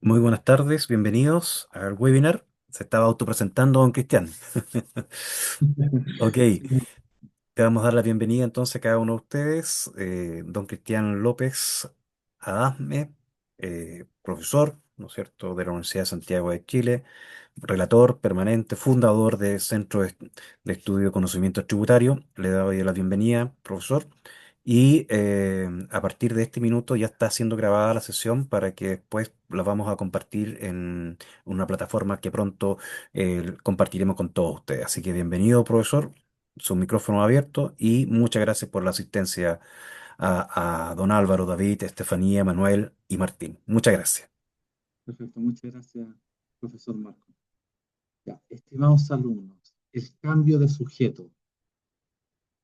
Muy buenas tardes, bienvenidos al webinar. Se estaba autopresentando don Cristian. Ok, te vamos a dar la bienvenida entonces a cada uno de ustedes. Don Cristian López Adame, profesor, ¿no es cierto?, de la Universidad de Santiago de Chile, relator permanente, fundador del Centro de Estudio de Conocimiento Tributario. Le doy la bienvenida, profesor. Y a partir de este minuto ya está siendo grabada la sesión para que después la vamos a compartir en una plataforma que pronto compartiremos con todos ustedes. Así que bienvenido, profesor, su micrófono abierto y muchas gracias por la asistencia a don Álvaro, David, Estefanía, Manuel y Martín. Muchas gracias. Perfecto, muchas gracias, profesor Marco. Ya, estimados alumnos, el cambio de sujeto.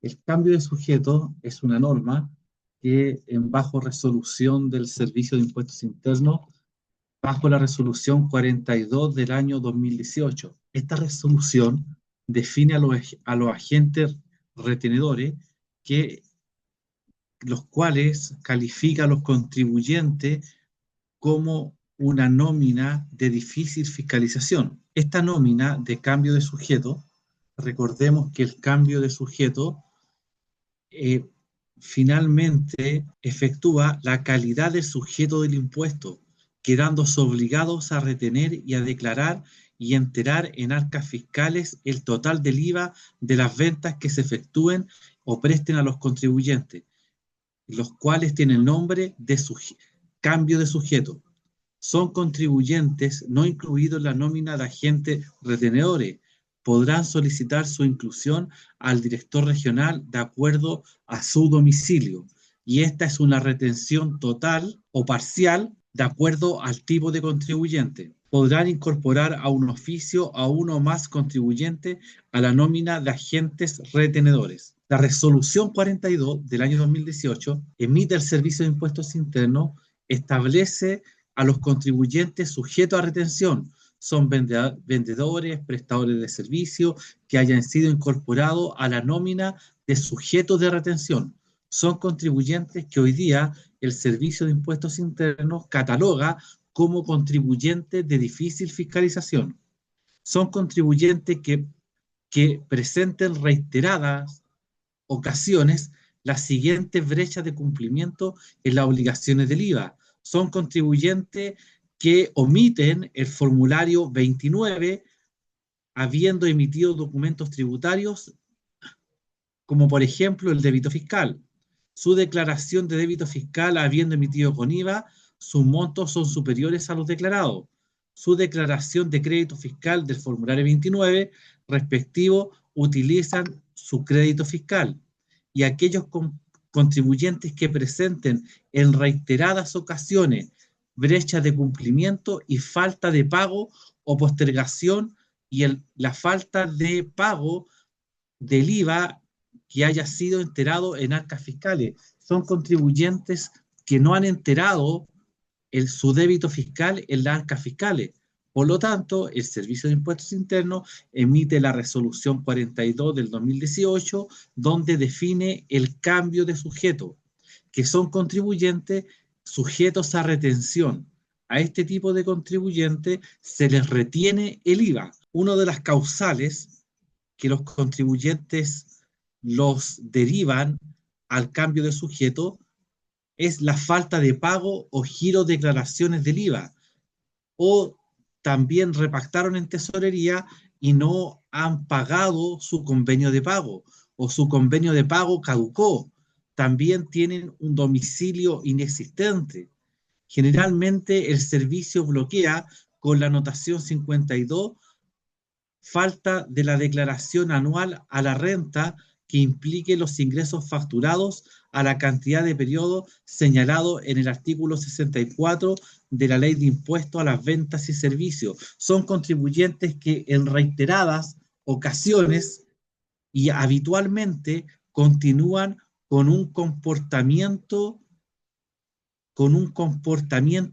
El cambio de sujeto es una norma que en bajo resolución del Servicio de Impuestos Internos, bajo la resolución 42 del año 2018. Esta resolución define a los agentes retenedores que los cuales califica a los contribuyentes como una nómina de difícil fiscalización. Esta nómina de cambio de sujeto, recordemos que el cambio de sujeto eh, finalmente efectúa la calidad del sujeto del impuesto, quedándose obligados a retener y a declarar y enterar en arcas fiscales el total del IVA de las ventas que se efectúen o presten a los contribuyentes, los cuales tienen nombre de cambio de sujeto. Son contribuyentes no incluidos en la nómina de agentes retenedores. Podrán solicitar su inclusión al director regional de acuerdo a su domicilio. Y esta es una retención total o parcial de acuerdo al tipo de contribuyente. Podrán incorporar a un oficio a uno o más contribuyentes a la nómina de agentes retenedores. La resolución 42 del año 2018 emite el Servicio de Impuestos Internos, establece a los contribuyentes sujetos a retención. Son vendedores, prestadores de servicio que hayan sido incorporados a la nómina de sujetos de retención. Son contribuyentes que hoy día el Servicio de Impuestos Internos cataloga como contribuyentes de difícil fiscalización. Son contribuyentes que presenten reiteradas ocasiones las siguientes brechas de cumplimiento en las obligaciones del IVA. Son contribuyentes que omiten el formulario 29 habiendo emitido documentos tributarios, como por ejemplo el débito fiscal. Su declaración de débito fiscal habiendo emitido con IVA, sus montos son superiores a los declarados. Su declaración de crédito fiscal del formulario 29 respectivo utilizan su crédito fiscal. Y aquellos contribuyentes que presenten en reiteradas ocasiones brechas de cumplimiento y falta de pago o postergación y la falta de pago del IVA que haya sido enterado en arcas fiscales. Son contribuyentes que no han enterado su débito fiscal en las arcas fiscales. Por lo tanto, el Servicio de Impuestos Internos emite la resolución 42 del 2018, donde define el cambio de sujeto, que son contribuyentes sujetos a retención. A este tipo de contribuyentes se les retiene el IVA. Una de las causales que los contribuyentes los derivan al cambio de sujeto es la falta de pago o giro de declaraciones del IVA, o también repactaron en tesorería y no han pagado su convenio de pago, o su convenio de pago caducó. También tienen un domicilio inexistente. Generalmente el servicio bloquea con la anotación 52 falta de la declaración anual a la renta que implique los ingresos facturados a la cantidad de periodo señalado en el artículo 64 de la Ley de Impuesto a las Ventas y Servicios. Son contribuyentes que en reiteradas ocasiones y habitualmente continúan con un comportamiento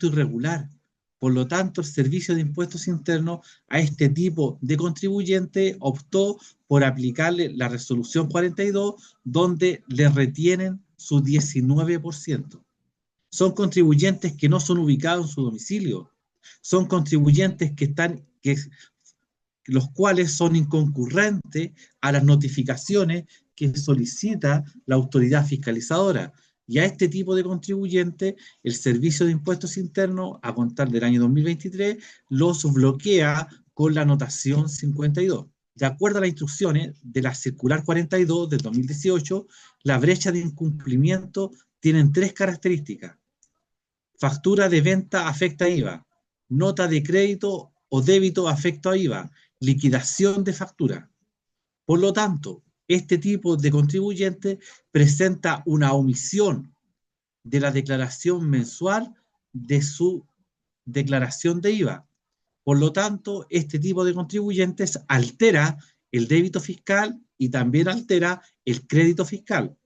irregular. Por lo tanto, el Servicio de Impuestos Internos a este tipo de contribuyente optó por aplicarle la resolución 42, donde le retienen su 19%. Son contribuyentes que no son ubicados en su domicilio. Son contribuyentes los cuales son inconcurrentes a las notificaciones que solicita la autoridad fiscalizadora. Y a este tipo de contribuyentes, el Servicio de Impuestos Internos, a contar del año 2023, los bloquea con la anotación 52. De acuerdo a las instrucciones de la Circular 42 del 2018, la brecha de incumplimiento tiene tres características: factura de venta afecta IVA, nota de crédito o débito afecta a IVA, liquidación de factura. Por lo tanto, este tipo de contribuyente presenta una omisión de la declaración mensual de su declaración de IVA. Por lo tanto, este tipo de contribuyentes altera el débito fiscal y también altera el crédito fiscal.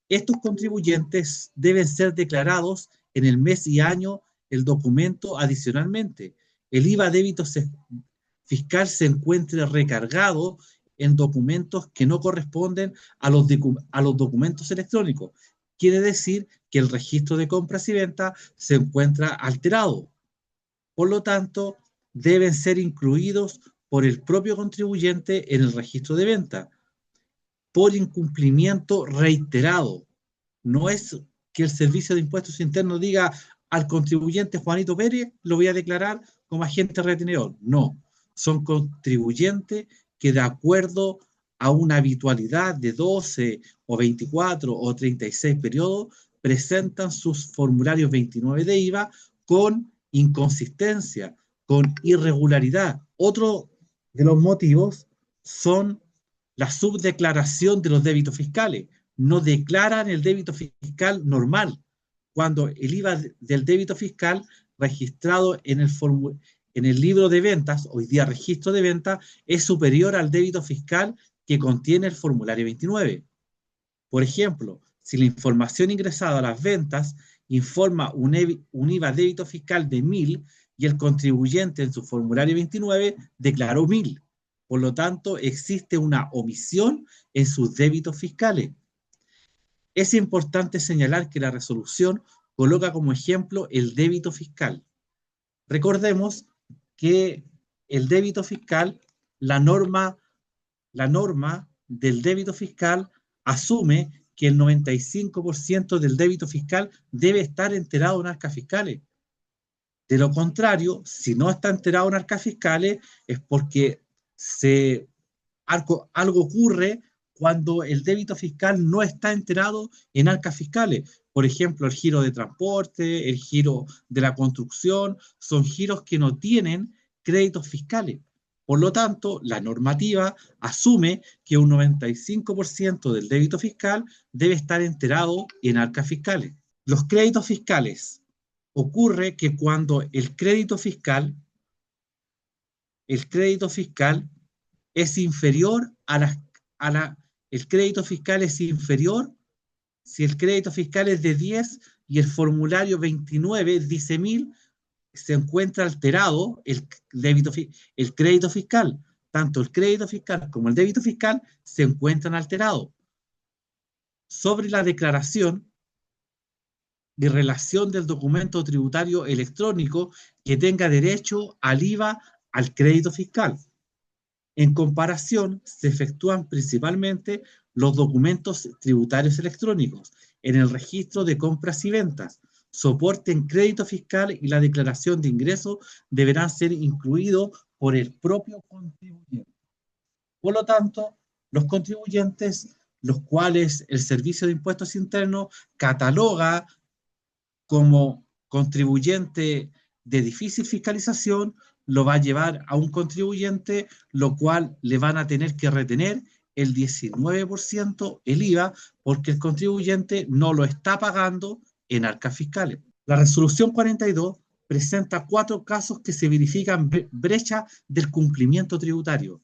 Estos contribuyentes deben ser declarados en el mes y año el documento adicionalmente. El IVA débito fiscal se encuentre recargado en documentos que no corresponden a los documentos electrónicos. Quiere decir que el registro de compras y ventas se encuentra alterado. Por lo tanto, deben ser incluidos por el propio contribuyente en el registro de venta por incumplimiento reiterado. No es que el Servicio de Impuestos Internos diga al contribuyente Juanito Pérez lo voy a declarar como agente retenedor. No, son contribuyentes que de acuerdo a una habitualidad de 12 o 24 o 36 periodos presentan sus formularios 29 de IVA con inconsistencia, con irregularidad. Otro de los motivos son la subdeclaración de los débitos fiscales. No declaran el débito fiscal normal, cuando el IVA del débito fiscal registrado en el libro de ventas, hoy día registro de ventas, es superior al débito fiscal que contiene el formulario 29. Por ejemplo, si la información ingresada a las ventas informa un IVA débito fiscal de 1.000 y el contribuyente en su formulario 29 declaró 1.000. Por lo tanto, existe una omisión en sus débitos fiscales. Es importante señalar que la resolución coloca como ejemplo el débito fiscal. Recordemos que el débito fiscal, la norma del débito fiscal asume que el 95% del débito fiscal debe estar enterado en arcas fiscales. De lo contrario, si no está enterado en arcas fiscales, es porque algo ocurre cuando el débito fiscal no está enterado en arcas fiscales. Por ejemplo, el giro de transporte, el giro de la construcción, son giros que no tienen créditos fiscales. Por lo tanto, la normativa asume que un 95% del débito fiscal debe estar enterado en arcas fiscales. Los créditos fiscales. Ocurre que cuando el crédito fiscal es inferior el crédito fiscal es inferior, si el crédito fiscal es de 10 y el formulario 29 dice 1.000, se encuentra alterado el crédito fiscal. Tanto el crédito fiscal como el débito fiscal se encuentran alterados. Sobre la declaración de relación del documento tributario electrónico que tenga derecho al IVA al crédito fiscal. En comparación, se efectúan principalmente los documentos tributarios electrónicos en el registro de compras y ventas. Soporte en crédito fiscal y la declaración de ingresos deberán ser incluidos por el propio contribuyente. Por lo tanto, los contribuyentes, los cuales el Servicio de Impuestos Internos cataloga como contribuyente de difícil fiscalización, lo va a llevar a un contribuyente, lo cual le van a tener que retener el 19% el IVA, porque el contribuyente no lo está pagando en arcas fiscales. La resolución 42 presenta 4 casos que se verifican brecha del cumplimiento tributario.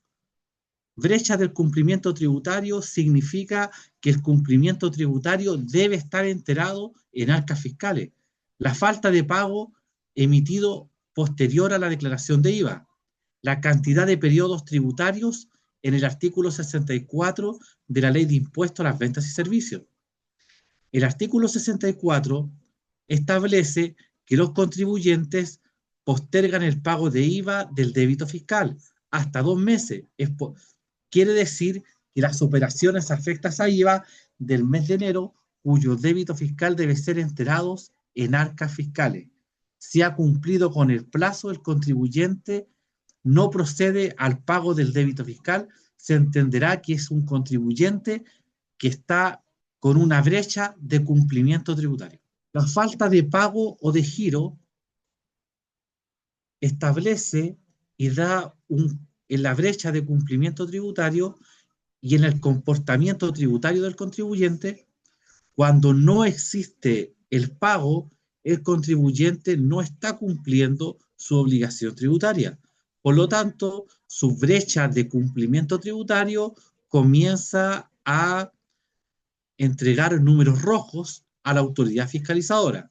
Brecha del cumplimiento tributario significa que el cumplimiento tributario debe estar enterado en arcas fiscales. La falta de pago emitido posterior a la declaración de IVA. La cantidad de periodos tributarios en el artículo 64 de la Ley de Impuestos a las Ventas y Servicios. El artículo 64 establece que los contribuyentes postergan el pago de IVA del débito fiscal hasta 2 meses. Quiere decir que las operaciones afectas a IVA del mes de enero, cuyo débito fiscal debe ser enterados en arcas fiscales. Si ha cumplido con el plazo, el contribuyente no procede al pago del débito fiscal, se entenderá que es un contribuyente que está con una brecha de cumplimiento tributario. La falta de pago o de giro establece y da en la brecha de cumplimiento tributario y en el comportamiento tributario del contribuyente. Cuando no existe el pago, el contribuyente no está cumpliendo su obligación tributaria. Por lo tanto, su brecha de cumplimiento tributario comienza a entregar números rojos a la autoridad fiscalizadora.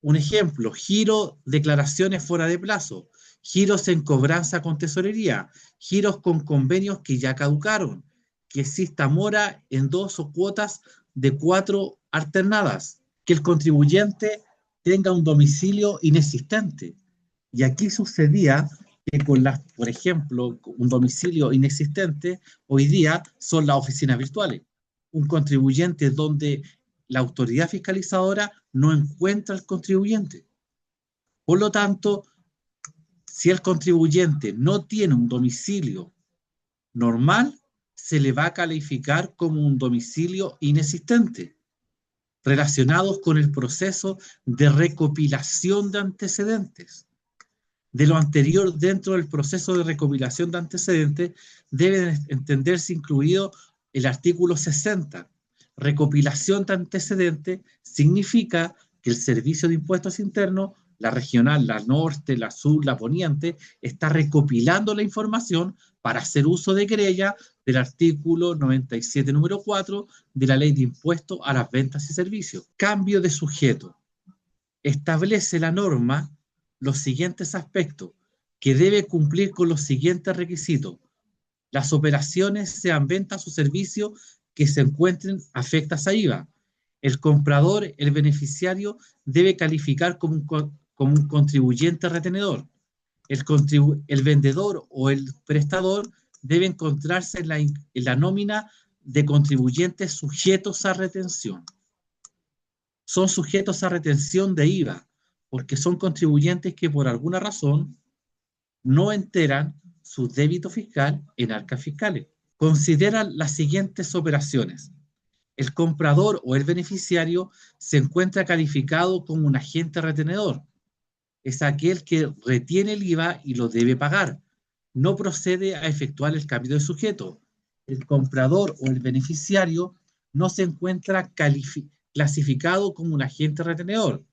Un ejemplo, giro, declaraciones fuera de plazo, giros en cobranza con tesorería, giros con convenios que ya caducaron, que exista mora en 2 o cuotas de 4 alternadas, que el contribuyente tenga un domicilio inexistente. Y aquí sucedía que por ejemplo, un domicilio inexistente hoy día son las oficinas virtuales. Un contribuyente donde la autoridad fiscalizadora no encuentra al contribuyente. Por lo tanto, si el contribuyente no tiene un domicilio normal, se le va a calificar como un domicilio inexistente, relacionados con el proceso de recopilación de antecedentes. De lo anterior, dentro del proceso de recopilación de antecedentes, debe entenderse incluido el artículo 60. Recopilación de antecedentes significa que el Servicio de Impuestos Internos, la regional, la norte, la sur, la poniente, está recopilando la información para hacer uso de querella del artículo 97, número 4 de la Ley de Impuestos a las Ventas y Servicios. Cambio de sujeto. Establece la norma los siguientes aspectos, que debe cumplir con los siguientes requisitos. Las operaciones sean ventas o servicios que se encuentren afectas a IVA. El comprador, el beneficiario, debe calificar como un contribuyente retenedor. El vendedor o el prestador debe encontrarse en la nómina de contribuyentes sujetos a retención. Son sujetos a retención de IVA, porque son contribuyentes que por alguna razón no enteran su débito fiscal en arcas fiscales. Consideran las siguientes operaciones. El comprador o el beneficiario se encuentra calificado como un agente retenedor. Es aquel que retiene el IVA y lo debe pagar. No procede a efectuar el cambio de sujeto. El comprador o el beneficiario no se encuentra clasificado como un agente retenedor.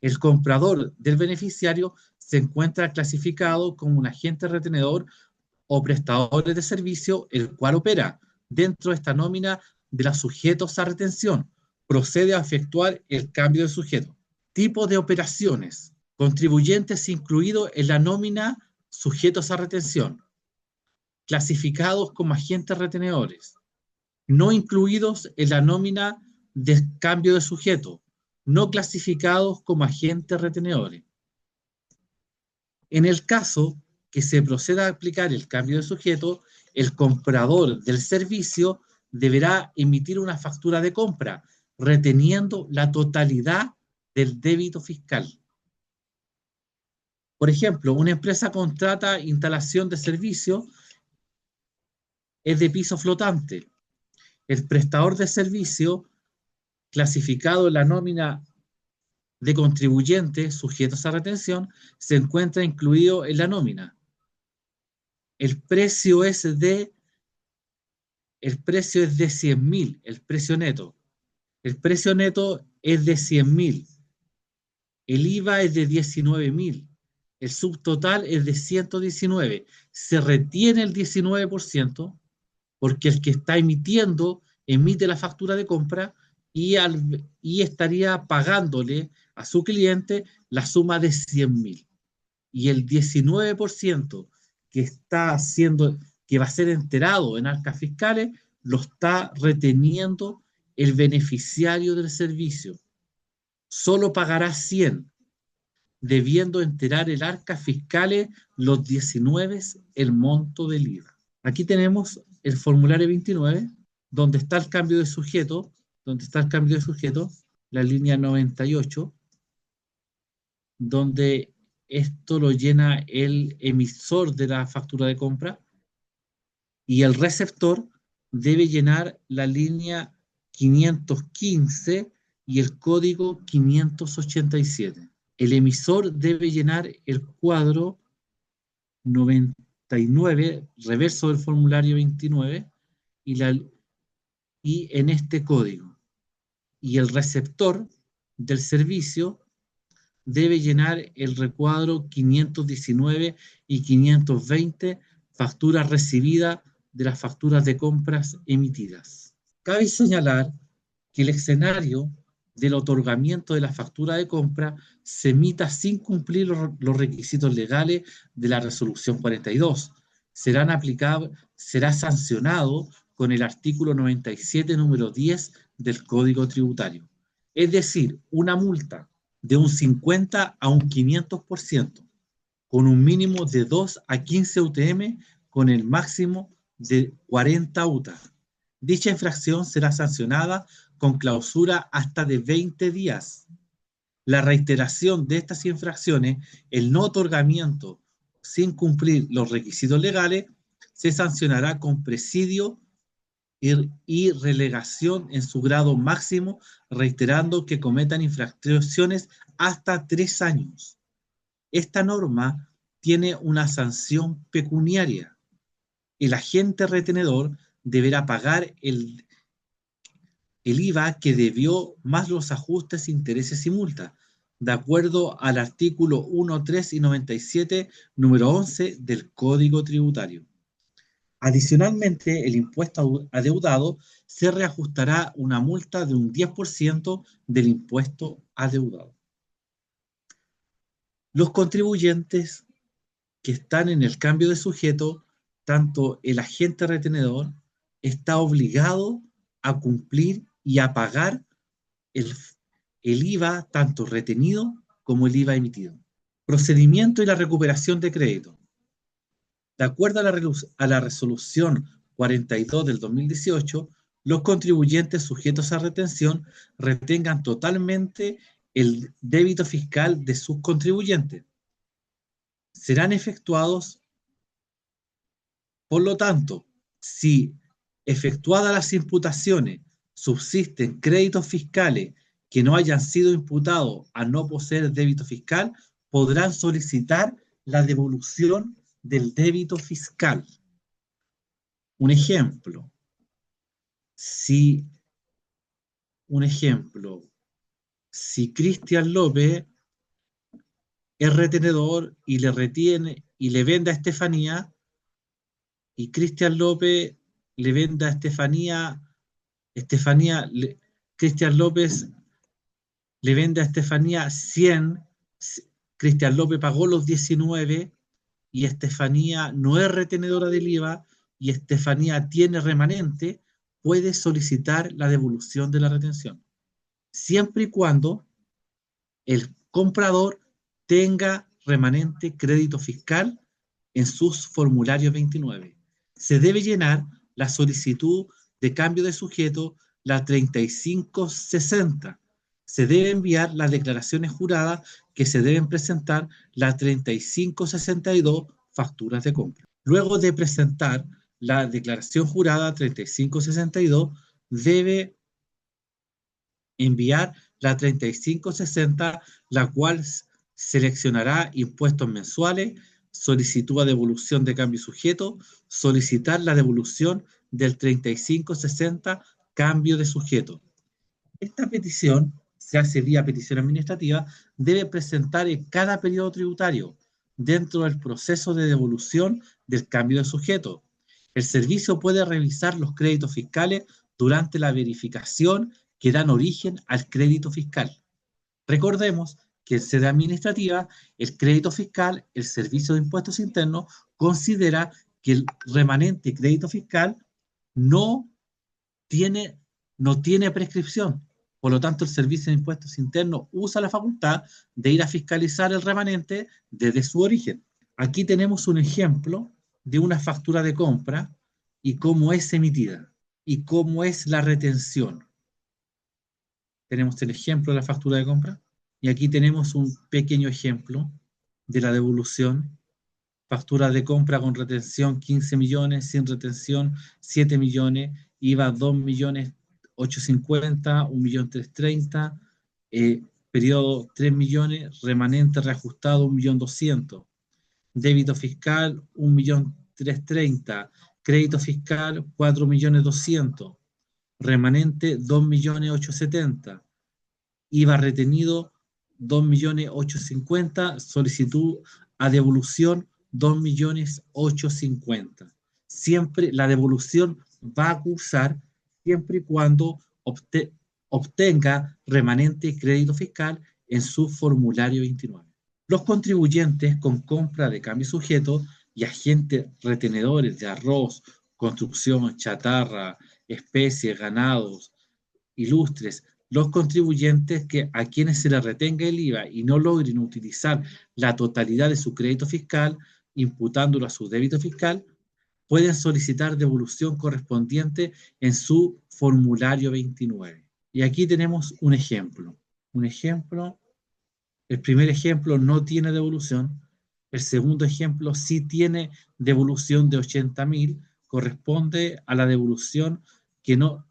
El comprador del beneficiario se encuentra clasificado como un agente retenedor o prestador de servicio, el cual opera dentro de esta nómina de los sujetos a retención. Procede a efectuar el cambio de sujeto. Tipo de operaciones. Contribuyentes incluidos en la nómina sujetos a retención. Clasificados como agentes retenedores. No incluidos en la nómina de cambio de sujeto. No clasificados como agentes retenedores. En el caso que se proceda a aplicar el cambio de sujeto, el comprador del servicio deberá emitir una factura de compra, reteniendo la totalidad del débito fiscal. Por ejemplo, una empresa contrata instalación de servicio, es de piso flotante. El prestador de servicio, clasificado en la nómina de contribuyentes sujetos a retención, se encuentra incluido en la nómina. El precio es de 100.000, el precio neto. El precio neto es de 100.000. El IVA es de 19.000. El subtotal es de 119. Se retiene el 19% porque el que está emitiendo emite la factura de compra y estaría pagándole a su cliente la suma de 100.000. Y el 19% que va a ser enterado en arcas fiscales, lo está reteniendo el beneficiario del servicio. Solo pagará 100. debiendo enterar el arca fiscales los 19 el monto del IVA. Aquí tenemos el formulario 29, donde está el cambio de sujeto, la línea 98, donde esto lo llena el emisor de la factura de compra y el receptor debe llenar la línea 515 y el código 587. El emisor debe llenar el cuadro 99, reverso del formulario 29, y en este código. Y el receptor del servicio debe llenar el recuadro 519 y 520, factura recibida de las facturas de compras emitidas. Cabe señalar que el escenario del otorgamiento de la factura de compra se emita sin cumplir los requisitos legales de la resolución 42. Será sancionado con el artículo 97, número 10 del Código Tributario. Es decir, una multa de un 50 a un 500%, con un mínimo de 2 a 15 UTM, con el máximo de 40 UTA. Dicha infracción será sancionada con clausura hasta de 20 días. La reiteración de estas infracciones, el no otorgamiento sin cumplir los requisitos legales, se sancionará con presidio y relegación en su grado máximo, reiterando que cometan infracciones hasta 3 años. Esta norma tiene una sanción pecuniaria. El agente retenedor deberá pagar el IVA que debió más los ajustes, intereses y multas, de acuerdo al artículo 1, 3 y 97, número 11 del Código Tributario. Adicionalmente, el impuesto adeudado se reajustará una multa de un 10% del impuesto adeudado. Los contribuyentes que están en el cambio de sujeto, tanto el agente retenedor está obligado a cumplir y a pagar el, el IVA tanto retenido como el IVA emitido. Procedimiento y la recuperación de crédito. De acuerdo a la resolución 42 del 2018, los contribuyentes sujetos a retención retengan totalmente el débito fiscal de sus contribuyentes. Serán efectuados, por lo tanto, si efectuadas las imputaciones subsisten créditos fiscales que no hayan sido imputados a no poseer débito fiscal, podrán solicitar la devolución del débito fiscal. Un ejemplo, si, si Cristian López es retenedor y le retiene y le vende a Estefanía, y Cristian López le vende a Estefanía, Cristian López le vende a Estefanía 100, Cristian López pagó los 19 y Estefanía no es retenedora del IVA y Estefanía tiene remanente, puede solicitar la devolución de la retención, siempre y cuando el comprador tenga remanente crédito fiscal en sus formularios 29. Se debe llenar la solicitud de cambio de sujeto, la 3560. Se debe enviar las declaraciones juradas que se deben presentar, la 3562, facturas de compra. Luego de presentar la declaración jurada 3562, debe enviar la 3560, la cual seleccionará impuestos mensuales, solicitud de devolución de cambio sujeto, solicitar la devolución del 3560, cambio de sujeto. Esta petición se hace vía petición administrativa, debe presentar en cada periodo tributario dentro del proceso de devolución del cambio de sujeto. El servicio puede revisar los créditos fiscales durante la verificación que dan origen al crédito fiscal. Recordemos que en sede administrativa, el crédito fiscal, el Servicio de Impuestos Internos, considera que el remanente crédito fiscal no tiene prescripción. Por lo tanto, el Servicio de Impuestos Internos usa la facultad de ir a fiscalizar el remanente desde su origen. Aquí tenemos un ejemplo de una factura de compra y cómo es emitida y cómo es la retención. Tenemos el ejemplo de la factura de compra y aquí tenemos un pequeño ejemplo de la devolución. Factura de compra con retención 15 millones, sin retención 7 millones, IVA 2 millones 850, 1 millón 330, periodo 3 millones, remanente reajustado 1 millón 200, débito fiscal 1 millón 330, crédito fiscal 4 millones 200, remanente 2 millones 870, IVA retenido 2 millones 850, solicitud a devolución 2 millones 850. Siempre la devolución va a cursar siempre y cuando obtenga remanente crédito fiscal en su formulario 29. Los contribuyentes con compra de cambio sujeto y agentes retenedores de arroz, construcción, chatarra, especies, ganados, ilustres, los contribuyentes que a quienes se les retenga el IVA y no logren utilizar la totalidad de su crédito fiscal, imputándolo a su débito fiscal, pueden solicitar devolución correspondiente en su formulario 29. Y aquí tenemos un ejemplo. Un ejemplo, el primer ejemplo no tiene devolución, el segundo ejemplo sí tiene devolución de 80.000, corresponde a la devolución que no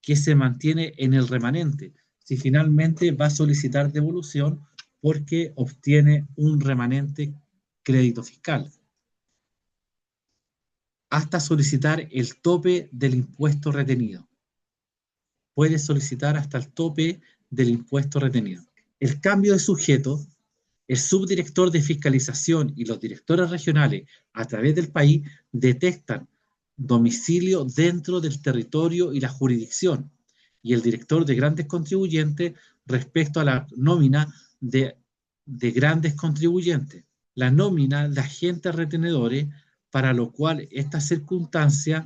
que se mantiene en el remanente. Si finalmente va a solicitar devolución porque obtiene un remanente crédito fiscal, hasta solicitar el tope del impuesto retenido. Puede solicitar hasta el tope del impuesto retenido. El cambio de sujeto, el subdirector de fiscalización y los directores regionales a través del país detectan domicilio dentro del territorio y la jurisdicción, y el director de grandes contribuyentes respecto a la nómina de grandes contribuyentes. La nómina de agentes retenedores, para lo cual esta circunstancia,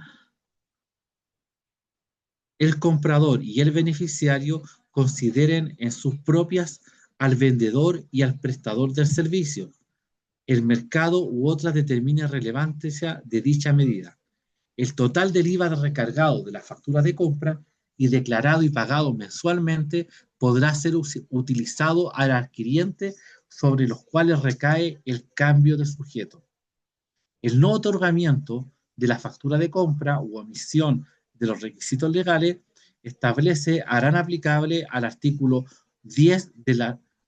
el comprador y el beneficiario consideren en sus propias al vendedor y al prestador del servicio. El mercado u otra determina relevancia de dicha medida. El total del IVA recargado de la factura de compra y declarado y pagado mensualmente podrá ser utilizado al adquiriente sobre los cuales recae el cambio de sujeto. El no otorgamiento de la factura de compra u omisión de los requisitos legales harán aplicable al artículo 10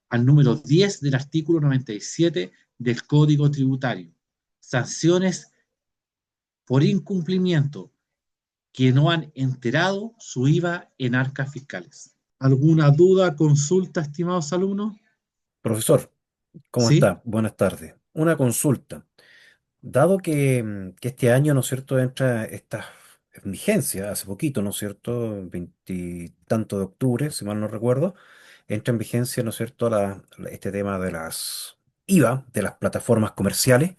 al número 10 del artículo 97 del Código Tributario. Sanciones por incumplimiento que no han enterado su IVA en arcas fiscales. ¿Alguna duda, consulta, estimados alumnos? Profesor, ¿cómo ¿Sí? está? Buenas tardes. Una consulta. Dado que este año, ¿no es cierto?, entra esta en vigencia, hace poquito, ¿no es cierto?, veintitanto de octubre, si mal no recuerdo, entra en vigencia, ¿no es cierto?, este tema de las IVA, de las plataformas comerciales,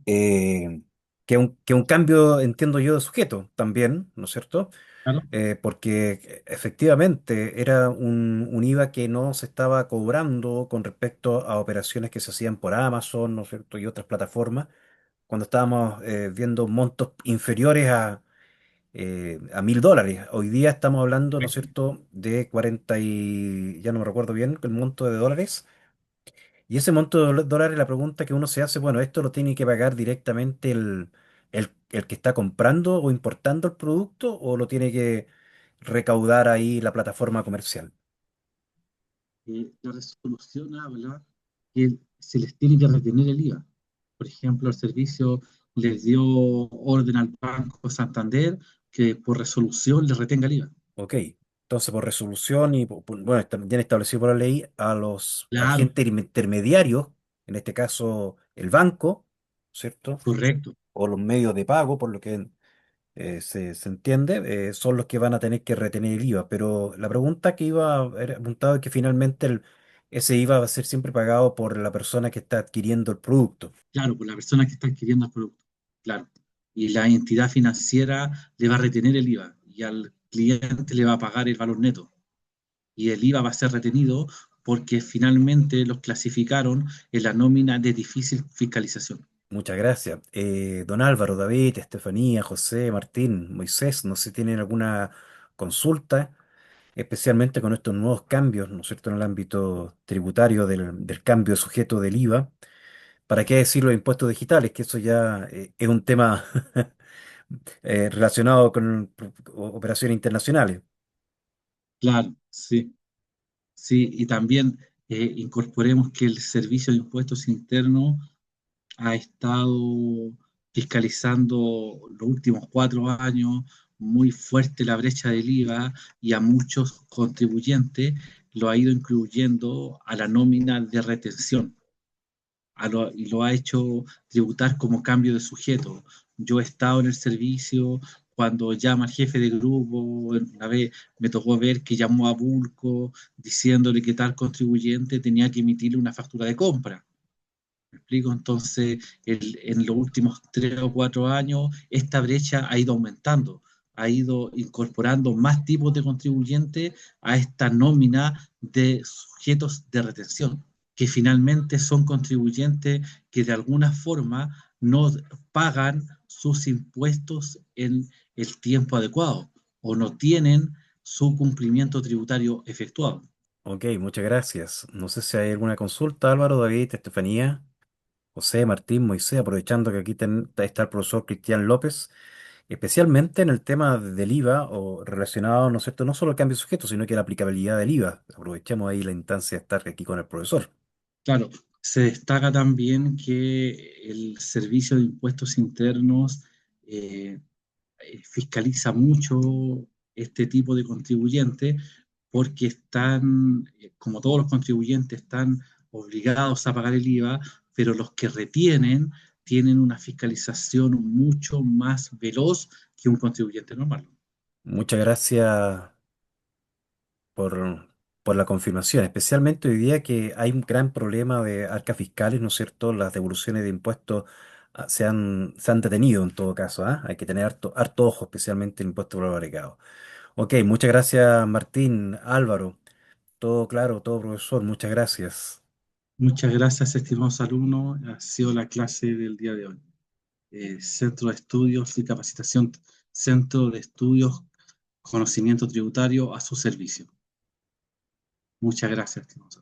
eh, que un cambio, entiendo yo, de sujeto también, ¿no es cierto? Claro. Porque efectivamente era un IVA que no se estaba cobrando con respecto a operaciones que se hacían por Amazon, ¿no es cierto?, y otras plataformas cuando estábamos viendo montos inferiores a $1.000. Hoy día estamos hablando, ¿no es cierto?, de 40 y ya no me recuerdo bien el monto de dólares. Y ese monto de dólares, la pregunta que uno se hace, bueno, ¿esto lo tiene que pagar directamente el que está comprando o importando el producto o lo tiene que recaudar ahí la plataforma comercial? La resolución habla que se les tiene que retener el IVA. Por ejemplo, el servicio les dio orden al Banco Santander que por resolución les retenga el IVA. Ok, entonces por resolución y bueno, está bien establecido por la ley a los Claro, agentes intermediarios, en este caso el banco, ¿cierto? correcto. O los medios de pago, por lo que se entiende, son los que van a tener que retener el IVA. Pero la pregunta que era apuntado es que finalmente ese IVA va a ser siempre pagado por la persona que está adquiriendo el producto. Claro, por la persona que está adquiriendo el producto. Claro. Y la entidad financiera le va a retener el IVA y al cliente le va a pagar el valor neto. y el IVA va a ser retenido porque finalmente los clasificaron en la nómina de difícil fiscalización. Muchas gracias. Don Álvaro, David, Estefanía, José, Martín, Moisés, no sé si tienen alguna consulta, especialmente con estos nuevos cambios, ¿no es cierto?, en el ámbito tributario del cambio de sujeto del IVA. ¿Para qué decir los impuestos digitales? Que eso ya es un tema relacionado con operaciones internacionales. Claro, sí, sí, y también incorporemos que el Servicio de Impuestos Internos ha estado fiscalizando los últimos 4 años muy fuerte la brecha del IVA y a muchos contribuyentes lo ha ido incluyendo a la nómina de retención y lo ha hecho tributar como cambio de sujeto. Yo he estado en el servicio cuando llama al jefe de grupo, una vez me tocó ver que llamó a Bulco diciéndole que tal contribuyente tenía que emitirle una factura de compra. ¿Me explico? Entonces, en los últimos 3 o 4 años, esta brecha ha ido aumentando, ha ido incorporando más tipos de contribuyentes a esta nómina de sujetos de retención, que finalmente son contribuyentes que de alguna forma no pagan sus impuestos en el tiempo adecuado o no tienen su cumplimiento tributario efectuado. Ok, muchas gracias. No sé si hay alguna consulta, Álvaro, David, Estefanía, José, Martín, Moisés, aprovechando que aquí está el profesor Cristian López, especialmente en el tema del IVA o relacionado, ¿no es cierto?, no solo al cambio de sujeto, sino que la aplicabilidad del IVA. Aprovechemos ahí la instancia de estar aquí con el profesor. Claro, se destaca también que el Servicio de Impuestos Internos eh, fiscaliza mucho este tipo de contribuyentes porque están, como todos los contribuyentes, están obligados a pagar el IVA, pero los que retienen tienen una fiscalización mucho más veloz que un contribuyente normal. Muchas gracias por, por la confirmación, especialmente hoy día que hay un gran problema de arcas fiscales, ¿no es cierto? Las devoluciones de impuestos se han detenido en todo caso, ¿ah? Hay que tener harto ojo, especialmente el impuesto por valor agregado. Ok, muchas gracias Martín, Álvaro, todo claro, todo profesor, muchas gracias. Muchas gracias, estimados alumnos. Ha sido la clase del día de hoy. Centro de Estudios y Capacitación, Centro de Estudios Conocimiento Tributario a su servicio. Muchas gracias, estimados.